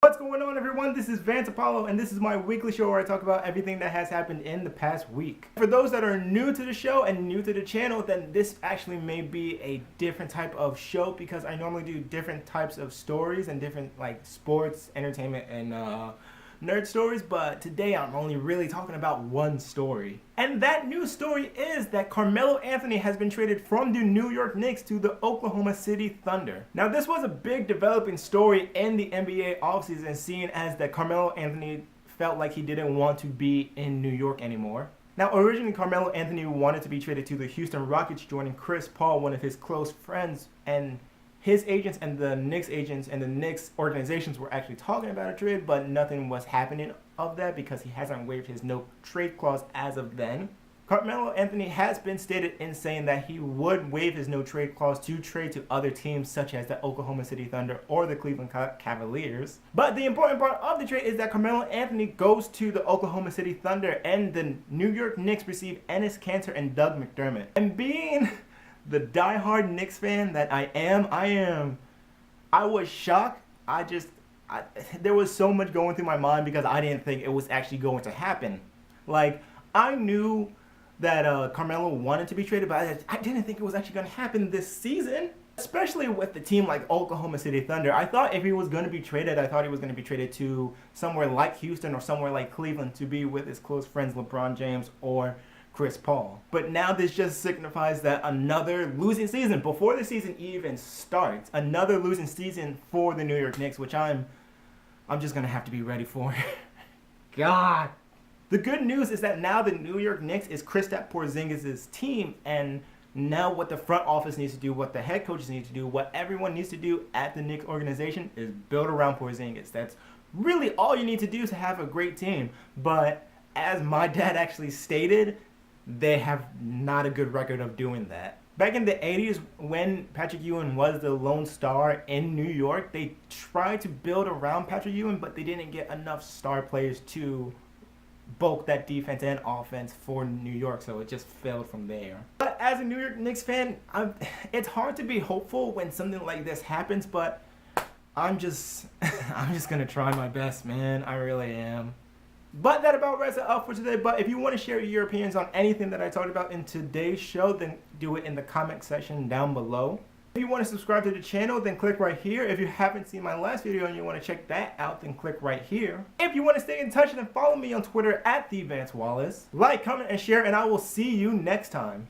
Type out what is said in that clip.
What's going on, everyone? This is Vance and this is my weekly show where I talk about everything that has happened in the past week. For those that are new to the show and new to the channel, then this actually may be a different type of show because I normally do different types of stories and different like sports, entertainment, and nerd stories, but today I'm only really talking about one story. And that news story is that Carmelo Anthony has been traded from the New York Knicks to the Oklahoma City Thunder. Now this was a big developing story in the NBA offseason, seeing as that Carmelo Anthony felt like he didn't want to be in New York anymore. Now originally Carmelo Anthony wanted to be traded to the Houston Rockets, joining Chris Paul, one of his close friends, and his agents and the Knicks agents and the Knicks organizations were actually talking about a trade, but nothing was happening of that because he hasn't waived his no trade clause as of then. Carmelo Anthony has been stated in saying that he would waive his no trade clause to trade to other teams such as the Oklahoma City Thunder or the Cleveland Cavaliers. But the important part of the trade is that Carmelo Anthony goes to the Oklahoma City Thunder and the New York Knicks receive Enes Kanter and Doug McDermott. And being the diehard Knicks fan that I was shocked. There was so much going through my mind because I didn't think it was actually going to happen. Like, I knew that Carmelo wanted to be traded, but I didn't think it was actually going to happen this season. Especially with the team like Oklahoma City Thunder. I thought if he was going to be traded, I thought he was going to be traded to somewhere like Houston or somewhere like Cleveland to be with his close friends LeBron James or Chris Paul. But now this just signifies that another losing season, before the season even starts, another losing season for the New York Knicks, which I'm just gonna have to be ready for. God. The good news is that now the New York Knicks is Kristaps Porzingis' team, and now what the front office needs to do, what the head coaches need to do, what everyone needs to do at the Knicks organization is build around Porzingis. That's really all you need to do to have a great team. But as my dad actually stated, they have not a good record of doing that. Back in the 80s, when Patrick Ewing was the lone star in New York, they tried to build around Patrick Ewing, but they didn't get enough star players to bulk that defense and offense for New York, so it just failed from there. But as a New York Knicks fan, it's hard to be hopeful when something like this happens, but I'm just gonna try my best, man. I really am. But that about wraps it up for today. But if you want to share your opinions on anything that I talked about in today's show, then do it in the comment section down below. If you want to subscribe to the channel, then click right here. If you haven't seen my last video and you want to check that out, then click right here. If you want to stay in touch, then follow me on Twitter at TheVanceWallace. Like, comment, and share, and I will see you next time.